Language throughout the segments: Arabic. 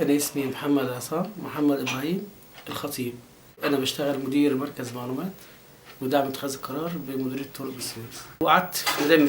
أنا اسمي محمد عصام محمد إبراهيم الخطيب. أنا بشتغل مدير مركز معلومات ودعم اتخاذ القرار بمديرية طرق السويس. وقعدت في ميدان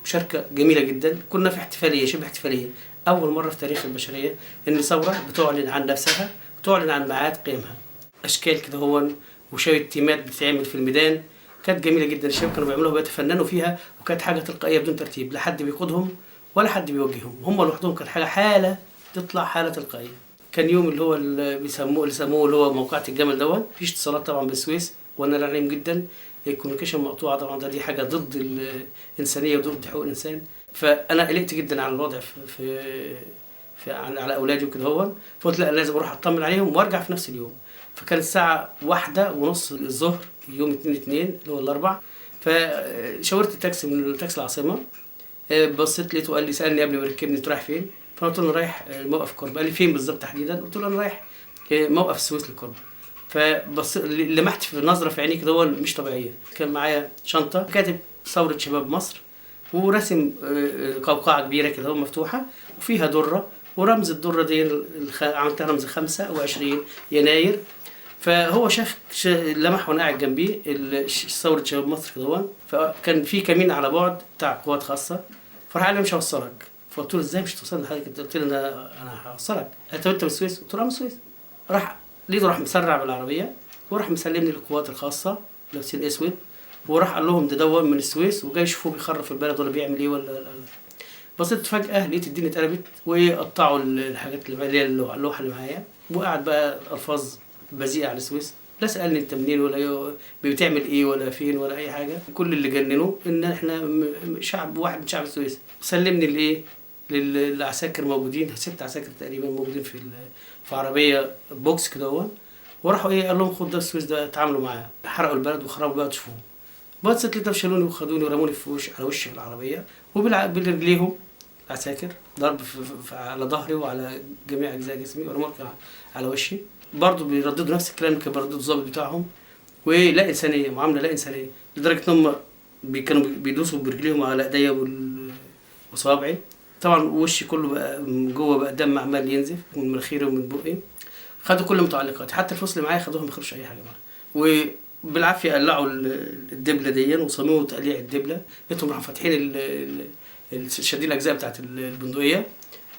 مشاركة جميلة جدا. كنا في احتفالية شبه احتفالية، أول مرة في تاريخ البشرية إن ثورة بتعلن عن نفسها وتعلن عن ميعاد قيامها. أشكال كده هون وشوية تيمات بتتعمل في الميدان كانت جميلة جدا. الشباب كانوا بيعملوها وبيتفننوا فيها، وكانت حاجة تلقائية بدون ترتيب، لا حد بيقودهم ولا حد بيوجههم، هم لوحدهم. كانت حالة تطلع حالة تلقائية. كان يوم اللي هو اللي بيسموه اللي هو موقعة الجمل دوت. مفيش اتصالات طبعا بالسويس، وانا رعيم جدا. الكوميونيكيشن مقطوعه طبعا، دي حاجه ضد الانسانيه وضد حقوق الانسان. فانا قلقت جدا على الوضع على اولادي وكده هون. فقلت لا، لازم اروح اطمن عليهم وارجع في نفس اليوم. فكانت الساعه 1:30 الظهر يوم 2/2 اللي هو الاربع. فشاورت التاكسي من تاكسي العاصمه، بصيت لقيته قال لي، سالني قبل ما يركبني انت رايح فين؟ فقلت له انا رايح موقف كوربه. قال لي فين بالظبط تحديدا؟ قلت له انا رايح موقف السويس لكوربه. فبص لمحت في نظره في عيني كده مش طبيعيه. كان معايا شنطه كاتب ثوره شباب مصر، ورسم قوقعه كبيره كده مفتوحه وفيها دره، ورمز الدره دي عملتها رمز 25 يناير. فهو شاف لمح وانا قاعد جنبيه ثوره شباب مصر كده. فكان في كمين على بعد بتاع قوات خاصه، فراح قال لي مش هوصلك. فقلت له ازاي مش هتوصلني لحضرتك؟ انت قلت لي انا هوصلك. قال له انت من السويس؟ قلت له انا من السويس. راح مسرع بالعربيه وراح مسلمني للقوات الخاصه لابسين اسود، وراح قال لهم ده من السويس وجاي يشوفوه بيخرب في البلد ولا بيعمل ايه ولا. بصيت فجاه لقيت الدنيا اتقلبت وقطعوا الحاجات اللي هي اللوحه اللي معايا، وقعد بقى الفاظ بذيئه على السويس. لا سالني انت منين ولا بتعمل ايه ولا فين ولا اي حاجه. كل اللي جننوا ان احنا شعب واحد من شعب السويس. سلمني لايه؟ للعساكر موجودين، 6 عساكر تقريبا موجودين في عربيه بوكس كده. وراحوا قال لهم خد ده السويس ده اتعاملوا معاه. حرقوا البلد وخربوا البلد. تشوفوه بس 3 فشلوني وخدوني ورموني على وش العربيه، وبرجليهم عساكر ضرب على ظهري وعلى جميع اجزاء جسمي، ورموني على وشي. برضه بيرددوا نفس الكلام اللي كان بيرددوا الضابط بتاعهم، ولا انسانيه، معامله لا انسانيه، لدرجه ان هم كانوا بيدوسوا برجليهم على ايديا وصابعي. طبعا وشي كله بقى من جوه بقى دم عمال ينزف من مناخيري ومن بقي. خدوا كل متعلقاتي، حتى الفلوس اللي معايا خدوها ما خدوش اي حاجه معايا. وبالعافيه قلعوا الدبله دي وصمموا تقليع الدبله. لقيتهم راحوا فاتحين شادين الاجزاء بتاعت البندقيه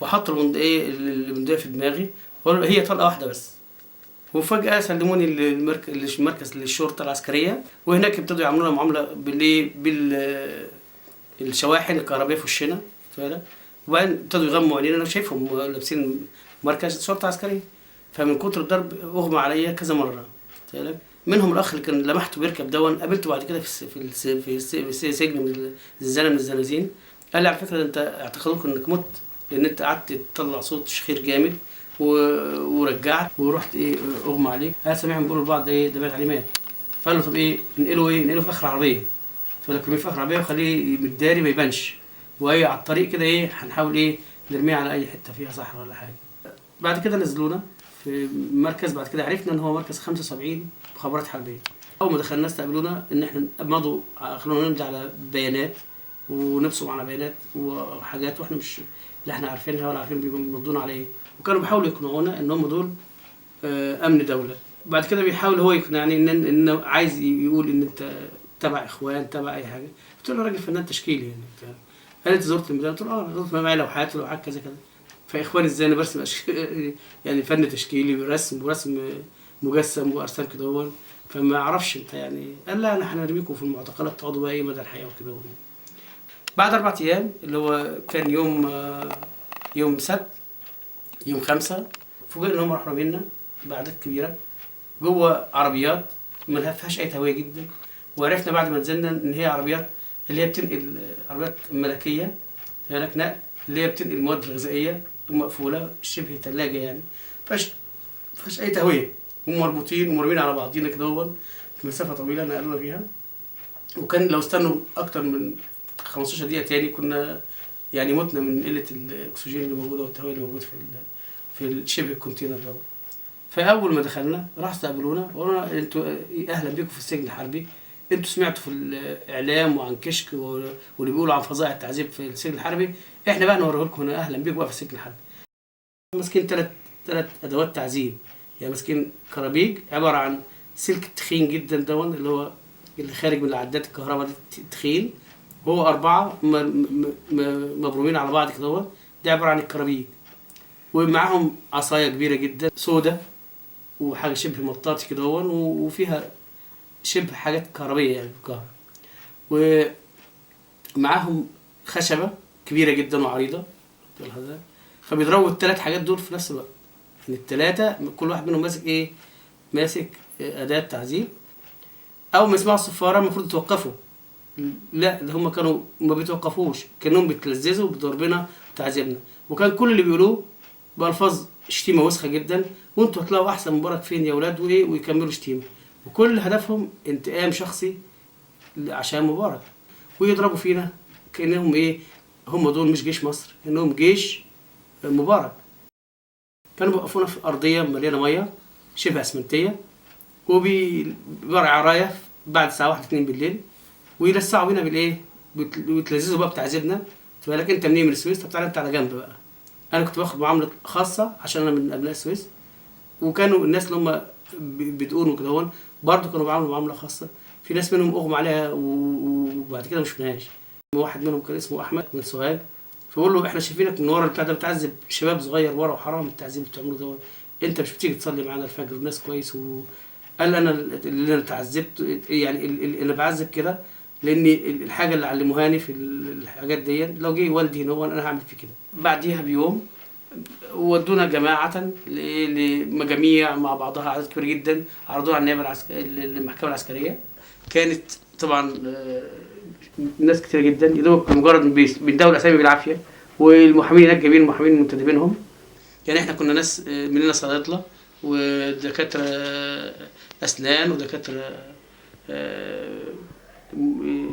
وحطوا البندقيه في دماغي. هي طلقه واحده بس. وفجاه سلموني المركز للشرطه العسكريه، وهناك ابتدوا يعملوا لنا معامله بالشواحن الكهربائيه في وشنا. وبعدين ابتدوا يغموا علينا. انا شايفهم لابسين مركز شرطه عسكريه. فمن كتر الضرب اغمى عليا كذا مره. منهم الاخ اللي كان لمحته بيركب قابلته بعد كده في سجن من الزنزانه من الزنازين. قال لي على فكره انت اعتقدوك انك مت لان انت قعدت تطلع صوت شخير جامد ورجعت ورحت اغمى عليك. انا سامعهم بيقولوا لبعض ده باين عليه مات. فقال له طب ننقله في اخر العربيه. تقول لك في اخر العربيه وخليه متداري ما يبانش، على الطريق كده هنحاول نرميه على اي حته فيها صحراء ولا حاجه. بعد كده نزلونا في مركز. بعد كده عرفنا ان هو مركز 75 مخابرات حربيه. اول ما دخلنا استقبلونا ان احنا مضوا خلونا نمضي على بيانات ونبصم على بيانات وحاجات واحنا مش لا احنا عارفينها ولا عارفين بيمضونا على ايه. وكانوا بيحاولوا يقنعونا ان هم دول امن دوله. بعد كده بيحاول هو يقنعني ان عايز يقول ان انت تبع اخوان تبع اي حاجه. قلت له راجل فنان تشكيلي يعني. قال انت زرت الميدان؟ قلت له زرت معايا لوحات كذا كذا. فاخوان ازاي انا برسم يعني فن تشكيلي ورسم مجسم وارسام كده. فما اعرفش انت يعني. قال لا احنا هنرميكم في المعتقلات تقعدوا بقى مدى الحياه وكده. بعد 4 ايام اللي هو كان يوم سبت يوم 5 فوجئنا ان هم راحوا رامينا باعداد كبيره جوه عربيات ما فيهاش اي تهويه جدا. وعرفنا بعد ما نزلنا ان هي عربيات اللي هي بتنقل عربيات ملكيه نقل اللي هي بتنقل المواد الغذائيه مقفوله شبه ثلاجه يعني. فيهاش اي تهويه. هم مربوطين ومرمين على بعضينا كده في مسافه طويله نقلونا فيها. وكان لو استنوا اكتر من 15 دقيقه تاني كنا يعني متنا من قله الاكسجين اللي موجوده والتهويه اللي موجود في شبه الكونتينر ده. فاول ما دخلنا راح استقبلونا وقالوا انتوا اهلا بيكم في السجن الحربي. انتوا سمعتوا في الاعلام وعن كشك واللي بيقولوا عن فظائع التعذيب في السجن الحربي. احنا بقى نوريه لكم هنا. اهلا بيكم بقى في السجن الحربي. ماسكين 3 ادوات تعذيب. يعني ماسكين كرابيج عباره عن سلك تخين جدا دون اللي هو اللي خارج من العداد الكهرباء دي تخين، وهو 4 مبرومين على بعض كده. ده عباره عن الكرابيج، ومعاهم عصايه كبيره جدا سودة وحاجه شبه مطاطي كده، وفيها شبه حاجات كهربيه يعني كهرباء، ومعاهم خشبه كبيره جدا وعريضه. فبيضربوا ال3 حاجات دول في نفس الوقت. يعني ال3 كل واحد منهم ماسك ايه؟ ماسك اداه تعذيب. اول ما يسمعوا الصفاره المفروض يتوقفوا، لا ده هم كانوا ما بيتوقفوش، كانهم بيتلذذوا بضربنا وتعذيبنا، وكان كل اللي بيقولوه بألفاظ شتيمه وسخه جدا: وانتوا هتلاقوا احسن مبارك فين يا ولاد، وايه، ويكملوا شتيمه. وكل هدفهم انتقام شخصي عشان مبارك، ويضربوا فينا كانهم ايه؟ هم دول مش جيش مصر، انهم جيش مبارك. كانوا بيوقفونا في ارضيه مليانه ميه شبه اسمنتيه، وبيبرع رايه بعد الساعه 1 2 بالليل، ويلسعوا بينا بالايه؟ ويتلذذوا بقى بتعذيبنا. تبقى لك انت منين؟ من السويس؟ طب تعالى انت على جنب بقى. انا كنت باخد معامله خاصه عشان انا من ابناء السويس، وكانوا الناس اللي هم بتقولوا كده برضه كانوا بيعاملوا معامله خاصه. في ناس منهم اغمى عليها وبعد كده ما شفناهاش. واحد منهم كان اسمه احمد من سوهاج، فبقول له: احنا شايفينك من ورا البتاع ده بتعذب شباب صغير ورا، وحرام التعذيب اللي بتعمله ده، انت مش بتيجي تصلي معانا الفجر والناس كويس. قال: انا اللي انا تعذبت، يعني اللي بعذب كده لان الحاجه اللي علموهاني في الحاجات دي، لو جه والدي هنا انا هعمل فيه كده. بعديها بيوم ودونا جماعه لمجاميع مع بعضها، عدد كبير جدا، عرضوها على النيابه المحكمه العسكريه. كانت طبعا ناس كتير جدا، يا دوب مجرد بيندوا الاسامي بالعافيه، والمحامين هناك جايبين محامين منتدبينهم. يعني احنا كنا ناس مننا صيادله ودكاتره اسنان ودكاتره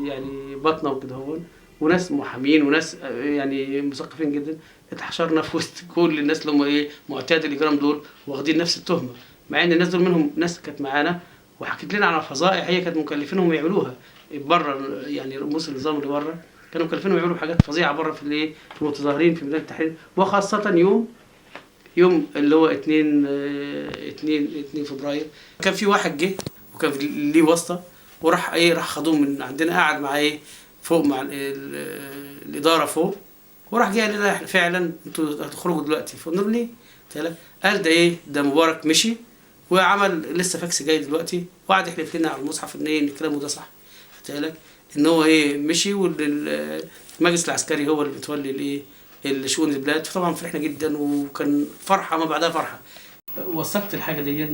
يعني بطنه وكده وناس محامين وناس يعني مثقفين جدا. اتحشرنا في وسط كل الناس اللي هم ايه؟ معتاد الاجرام دول، واخدين نفس التهمه، مع ان الناس دول منهم ناس كانت معانا وحكت لنا على فظائع هي كانت مكلفينهم يعملوها بره. يعني رؤوس النظام اللي بره كانوا مكلفينهم يعملوا حاجات فظيعه بره في الايه؟ في المتظاهرين في ميدان التحرير، وخاصه يوم اللي هو 2 فبراير. كان في واحد جه وكان ليه واسطه، وراح راح خدوه من عندنا، قاعد مع فوق مع الاداره فوق، وراح جاي قال لنا: احنا فعلا انتوا هتخرجوا دلوقتي. فقلنا له: ليه؟ قال: ده ده مبارك مشي وعمل لسه فاكس جاي دلوقتي، وقعد يحلف لنا على المصحف ان كلامه ده صح. ان هو مشي، والمجلس العسكري هو اللي بيتولي الشؤون البلاد. فطبعا فرحنا جدا، وكان فرحه ما بعدها فرحه. وثقت الحاجه دي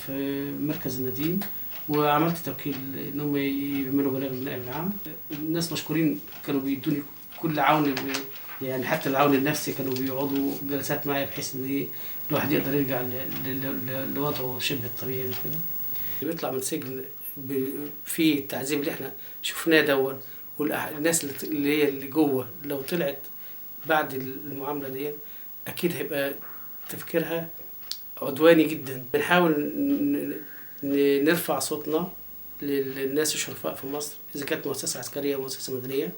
في مركز النديم، وعملت توكيل ان هم يعملوا بلاغ للنائب العام. الناس مشكورين، كانوا بيدوني كل عون، يعني حتى العون النفسي، كانوا بيقعدوا جلسات معايا بحيث ان الواحد يقدر يرجع لوضعه شبه الطبيعي كده. بيطلع من سجن في التعذيب اللي احنا شفناه والناس اللي جوه لو طلعت بعد المعامله دي اكيد هيبقى تفكيرها عدواني جدا. بنحاول نرفع صوتنا للناس الشرفاء في مصر، اذا كانت مؤسسه عسكريه او مؤسسه مدنيه،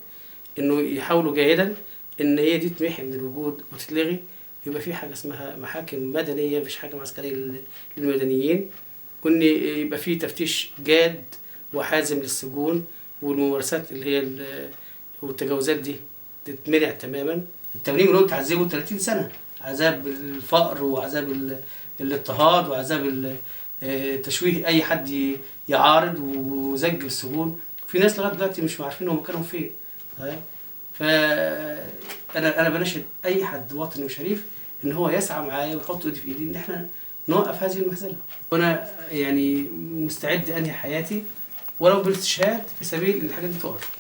انه يحاولوا جاهدا ان هي دي تمحي من الوجود وتتلغي، يبقى في حاجه اسمها محاكم مدنيه، مفيش حاجه عسكريه للمدنيين، وان يبقى في تفتيش جاد وحازم للسجون، والممارسات اللي هي والتجاوزات دي تتمنع تماما. 80 مليون تعذبوا 30 سنه، عذاب الفقر وعذاب الاضطهاد وعذاب تشويه اي حد يعارض وزج السجون. في ناس لغايه دلوقتي مش عارفين هم مكانهم فين. فانا بناشد اي حد وطني وشريف ان هو يسعى معايا ويحط ايدي في ايدي ان احنا نوقف هذه المهزله. وانا يعني مستعد انهي حياتي ولو بالاستشهاد في سبيل ان الحاجات دي تقف.